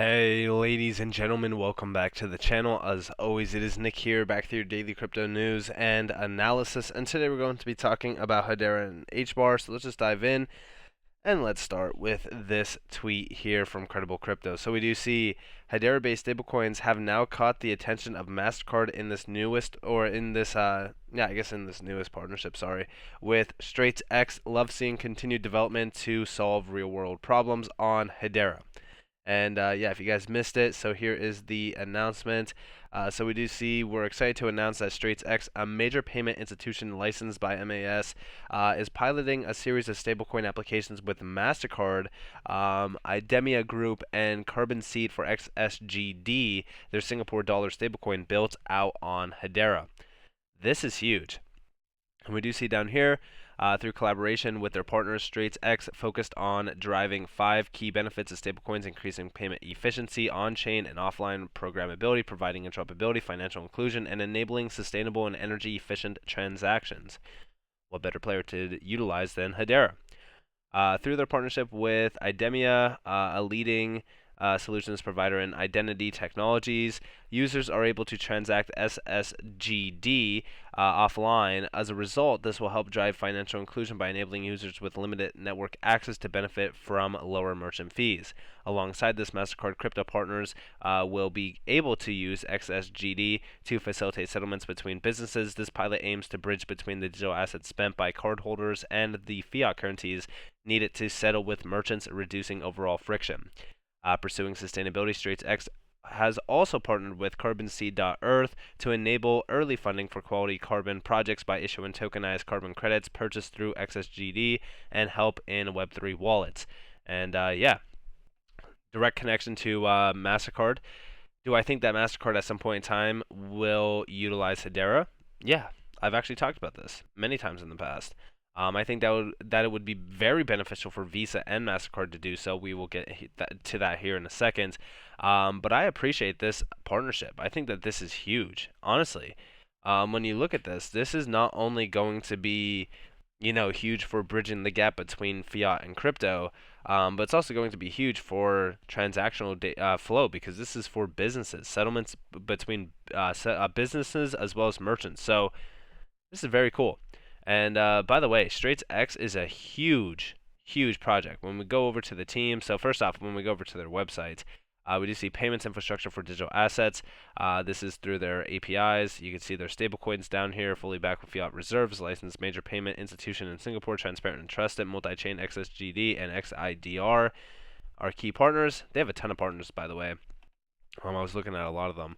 Hey ladies and gentlemen, welcome back to the channel. As always, it is Nick here, back with your daily crypto news and analysis, and today we're going to be talking about Hedera and Hbar, so let's just dive in, and let's start with this tweet here from Credible Crypto. So we do see Hedera-based stablecoins have now caught the attention of MasterCard in this newest, or in this, in this newest partnership, with StraitsX. Love seeing continued development to solve real-world problems on Hedera. And if you guys missed it, so here is the announcement. So we do see, we're excited to announce that StraitsX, a major payment institution licensed by MAS, is piloting a series of stablecoin applications with MasterCard, Idemia Group, and Carbon Seed for XSGD, their Singapore dollar stablecoin built out on Hedera. This is huge. And we do see down here, through collaboration with their partners, StraitsX focused on driving 5 key benefits of stablecoins: increasing payment efficiency, on-chain and offline programmability, providing interoperability, financial inclusion, and enabling sustainable and energy-efficient transactions. What better player to utilize than Hedera? Through their partnership with Idemia, a leading solutions provider in identity technologies, users are able to transact SSGD offline. As a result, this will help drive financial inclusion by enabling users with limited network access to benefit from lower merchant fees. Alongside this, MasterCard crypto partners will be able to use XSGD to facilitate settlements between businesses. This pilot aims to bridge between the digital assets spent by cardholders and the fiat currencies needed to settle with merchants, reducing overall friction. Pursuing sustainability, StraitsX has also partnered with CarbonSeed.Earth to enable early funding for quality carbon projects by issuing tokenized carbon credits purchased through XSGD and help in Web3 wallets. And direct connection to MasterCard. Do I think that MasterCard at some point in time will utilize Hedera? Yeah, I've actually talked about this many times in the past. I think that it would be very beneficial for Visa and MasterCard to do so. We will get to that here in a second. But I appreciate this partnership. I think that this is huge, honestly. When you look at this is not only going to be, huge for bridging the gap between fiat and crypto, but it's also going to be huge for transactional flow, because this is for businesses, settlements between businesses as well as merchants. So this is very cool. And by the way, StraitsX is a huge project. When we go over to the team, so first off, when we go over to their website, we do see payments infrastructure for digital assets. This is through their APIs. You can see their stablecoins down here, fully backed with fiat reserves, licensed major payment institution in Singapore, transparent and trusted, multi-chain XSGD and XIDR are key partners. They have a ton of partners, by the way. I was looking at a lot of them.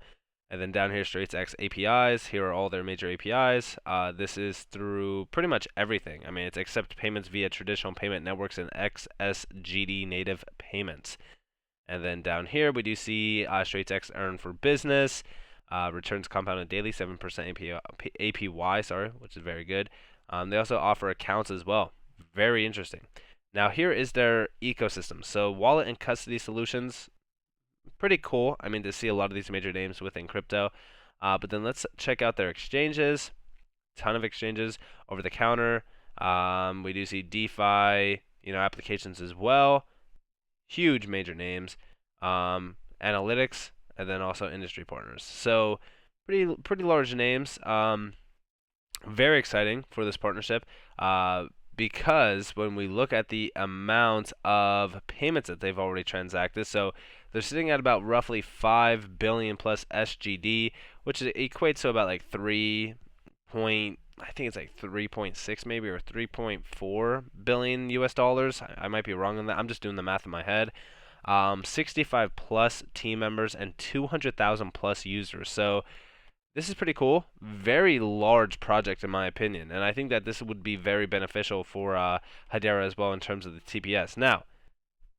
And then down here, StraitsX APIs. Here are all their major APIs. This is through pretty much everything. I mean, it's accept payments via traditional payment networks and XSGD native payments. And then down here, we do see StraitsX Earn for Business. Returns compounded daily, 7% APY, which is very good. They also offer accounts as well. Very interesting. Now, here is their ecosystem. So, wallet and custody solutions. Pretty cool. I mean, to see a lot of these major names within crypto. But then let's check out their exchanges. Ton of exchanges over the counter. We do see DeFi, applications as well. Huge major names. Analytics, and then also industry partners. So pretty large names. Very exciting for this partnership. Because when we look at the amount of payments that they've already transacted, so they're sitting at about roughly 5 billion plus SGD, which equates to about like 3.6 maybe, or 3.4 billion US dollars. I might be wrong on that. I'm just doing the math in my head. 65 plus team members and 200,000 plus users. So this is pretty cool. Very large project in my opinion, and I think that this would be very beneficial for Hedera as well in terms of the TPS. Now,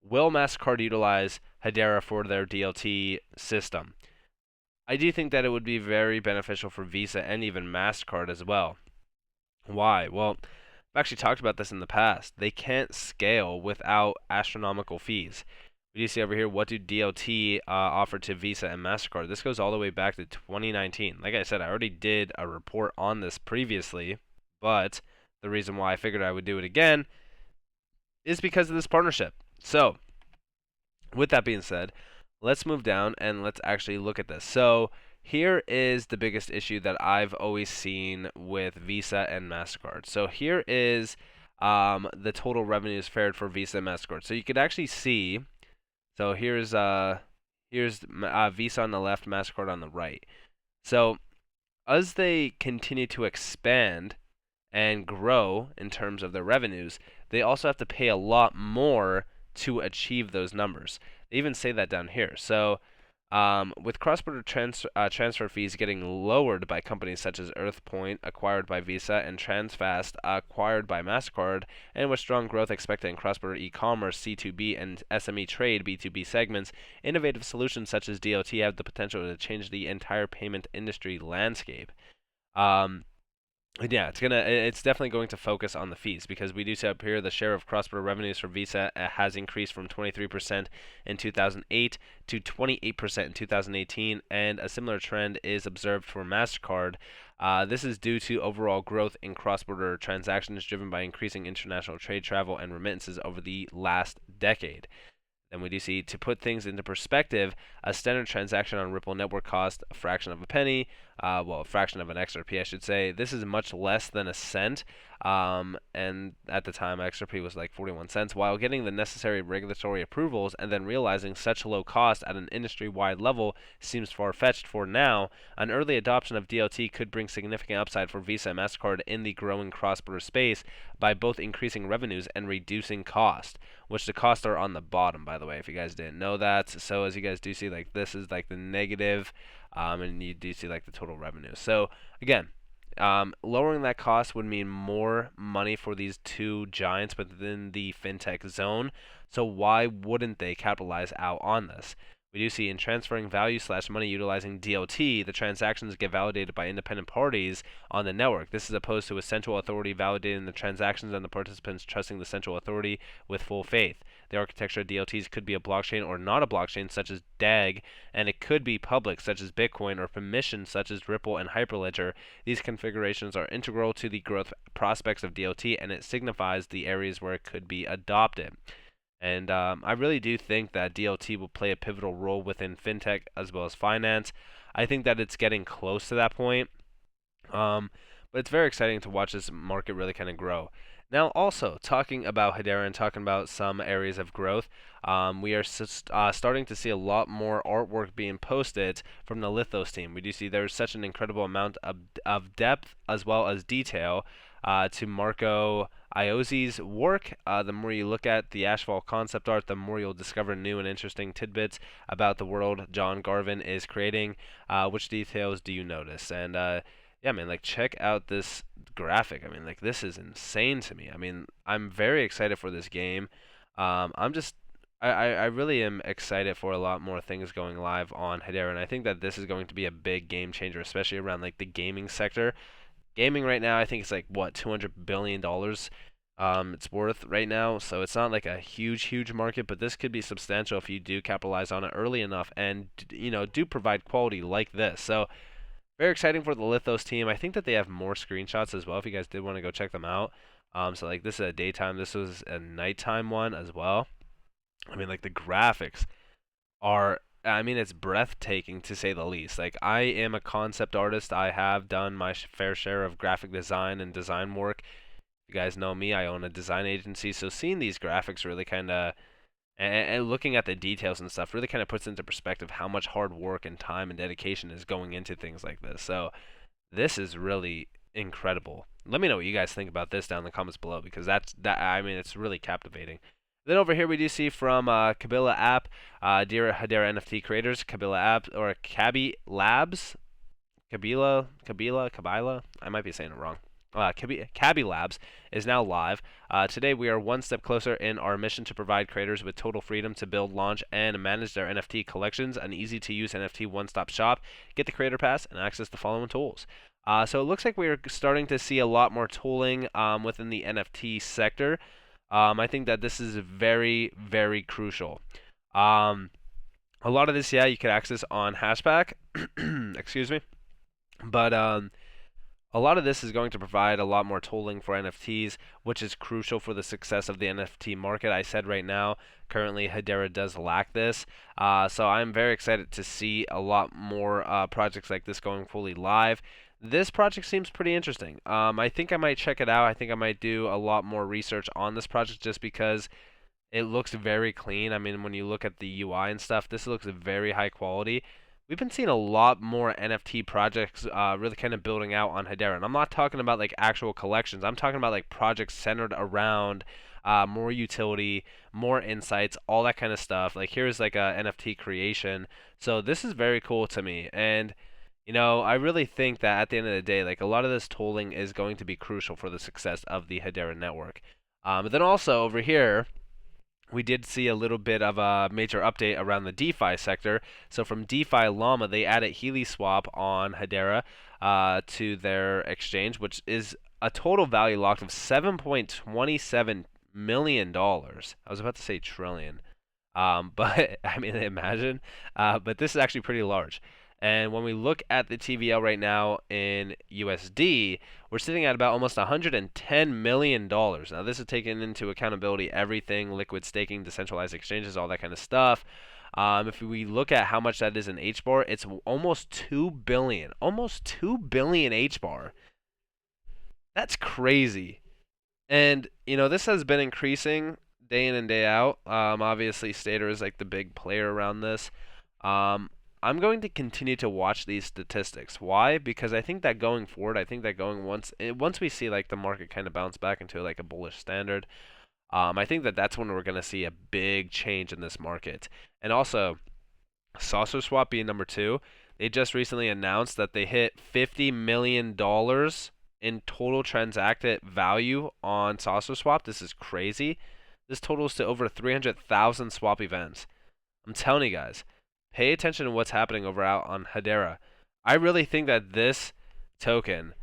will MasterCard utilize Hedera for their DLT system? I do think that it would be very beneficial for Visa and even MasterCard as well. Why? Well, I've actually talked about this in the past. They can't scale without astronomical fees. We do see over here, what do DLT offer to Visa and MasterCard? This goes all the way back to 2019. Like I said, I already did a report on this previously, but the reason why I figured I would do it again is because of this partnership. So, with that being said, let's move down and let's actually look at this. So here is the biggest issue that I've always seen with Visa and MasterCard. So here is the total revenues fared for Visa and MasterCard. So you could actually see, so here's Visa on the left, MasterCard on the right. So as they continue to expand and grow in terms of their revenues, they also have to pay a lot more to achieve those numbers. They even say that down here. So with cross-border transfer fees getting lowered by companies such as EarthPoint, acquired by Visa, and Transfast, acquired by MasterCard, and with strong growth expected in cross-border e-commerce, C2B, and SME trade, B2B segments, innovative solutions such as DOT have the potential to change the entire payment industry landscape. Yeah, it's definitely going to focus on the fees, because we do see up here the share of cross-border revenues for Visa has increased from 23% in 2008 to 28% in 2018, and a similar trend is observed for MasterCard. This is due to overall growth in cross-border transactions driven by increasing international trade, travel, and remittances over the last decade. Then we do see, to put things into perspective, a standard transaction on Ripple network cost a fraction of a penny, well, a fraction of an XRP, I should say. This is much less than a cent, and at the time, XRP was like 41 cents. While getting the necessary regulatory approvals and then realizing such low cost at an industry-wide level seems far-fetched for now, an early adoption of DLT could bring significant upside for Visa and MasterCard in the growing cross-border space by both increasing revenues and reducing cost, which the costs are on the bottom, by the way, if you guys didn't know that. So as you guys do see, like, this is like the negative, and you do see like the total revenue. So again, lowering that cost would mean more money for these two giants within the fintech zone. So why wouldn't they capitalize out on this? We do see in transferring value / money utilizing DOT, the transactions get validated by independent parties on the network. This is opposed to a central authority validating the transactions and the participants trusting the central authority with full faith. The architecture of DLTs could be a blockchain or not a blockchain, such as DAG, and it could be public, such as Bitcoin, or permissioned, such as Ripple and Hyperledger. These configurations are integral to the growth prospects of DLT, and it signifies the areas where it could be adopted. And I really do think that DLT will play a pivotal role within fintech as well as finance. I think that it's getting close to that point. But it's very exciting to watch this market really kind of grow. Now, also talking about Hedera and talking about some areas of growth, we are starting to see a lot more artwork being posted from the Lithos team. We do see there's such an incredible amount of depth as well as detail to Marco Iozzi's work. The more you look at the asphalt concept art, the more you'll discover new and interesting tidbits about the world John Garvin is creating. Which details do you notice? And yeah, man, like, check out this graphic. I mean, like, this is insane to me. I mean, I'm very excited for this game. I really am excited for a lot more things going live on Hedera, and I think that this is going to be a big game changer, especially around like the gaming sector. Gaming right now, I think it's like what, $200 billion it's worth right now, so it's not like a huge market, but this could be substantial if you do capitalize on it early enough and do provide quality like this. So very exciting for the Lithos team. I think that they have more screenshots as well if you guys did want to go check them out. So like, this is a daytime, this was a nighttime one as well. I mean, like, the graphics are, I mean, it's breathtaking to say the least. Like, I am a concept artist. I have done my fair share of graphic design and design work. You guys know me, I own a design agency, so seeing these graphics really kind of, and looking at the details and stuff, really kind of puts into perspective how much hard work and time and dedication is going into things like this. So this is really incredible. Let me know what you guys think about this down in the comments below, because I mean, it's really captivating. Then over here we do see from Kabila App, dear Hedera NFT creators, Kabila App, or Kabi Labs, Kabila, I might be saying it wrong. Kabi Labs is now live. Today we are one step closer in our mission to provide creators with total freedom to build, launch, and manage their NFT collections, an easy-to-use NFT one-stop shop. Get the Creator Pass and access the following tools. So it looks like we're starting to see a lot more tooling within the NFT sector. I think that this is very crucial. A lot of this, yeah, you could access on Hashback. Excuse me. But a lot of this is going to provide a lot more tooling for NFTs, which is crucial for the success of the NFT market. I said right now, currently Hedera does lack this, so I'm very excited to see a lot more projects like this going fully live. This project seems pretty interesting. I think I might check it out. I think I might do a lot more research on this project just because it looks very clean. I mean, when you look at the UI and stuff, this looks very high quality. We've been seeing a lot more NFT projects really kind of building out on Hedera. And I'm not talking about like actual collections. I'm talking about like projects centered around more utility, more insights, all that kind of stuff. Like here's like a NFT creation. So this is very cool to me. And I really think that at the end of the day, like a lot of this tooling is going to be crucial for the success of the Hedera network. But then also over here, we did see a little bit of a major update around the DeFi sector. So from DeFi Llama, they added Swap on Hedera to their exchange, which is a total value locked of $7.27 million. I was about to say trillion, but I mean, imagine. But this is actually pretty large. And when we look at the TVL right now in USD, we're sitting at about almost $110 million. Now, this is taking into accountability everything, liquid staking, decentralized exchanges, all that kind of stuff. If we look at how much that is in HBAR, it's almost 2 billion. Almost 2 billion HBAR. That's crazy. And, this has been increasing day in and day out. Obviously, Stater is like the big player around this. I'm going to continue to watch these statistics. Why? Because I think that going forward, once we see like the market kind of bounce back into like a bullish standard, I think that that's when we're going to see a big change in this market. And also, Saucer Swap being number 2, they just recently announced that they hit $50 million in total transacted value on Saucer Swap. This is crazy. This totals to over 300,000 swap events. I'm telling you guys, pay attention to what's happening over out on Hedera. I really think that this token,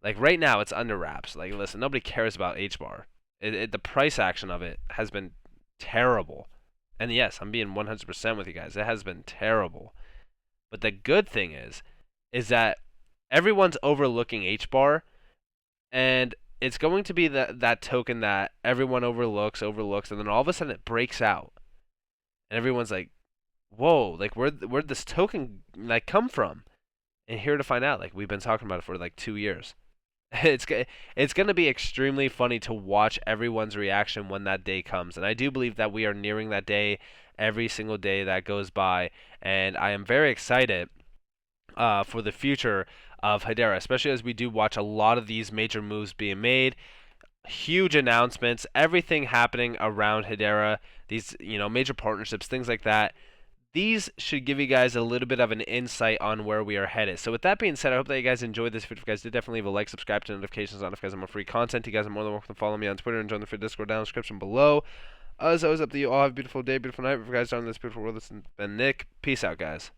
like right now, it's under wraps. Like, listen, nobody cares about HBAR. The price action of it has been terrible. And yes, I'm being 100% with you guys. It has been terrible. But the good thing is that everyone's overlooking HBAR, and it's going to be that token that everyone overlooks, and then all of a sudden it breaks out, and everyone's like, whoa, like where'd this token like come from? And here to find out, like we've been talking about it for like 2 years. It's going to be extremely funny to watch everyone's reaction when that day comes. And I do believe that we are nearing that day every single day that goes by. And I am very excited for the future of Hedera, especially as we do watch a lot of these major moves being made. Huge announcements, everything happening around Hedera, these major partnerships, things like that. These should give you guys a little bit of an insight on where we are headed. So with that being said, I hope that you guys enjoyed this video. If you guys did, definitely leave a like, subscribe to notifications on if you guys have more free content. You guys are more than welcome to follow me on Twitter and join the free Discord down in the description below. As always, up to you all. Have a beautiful day, beautiful night. If you guys are in this beautiful world, this has been Nick. Peace out, guys.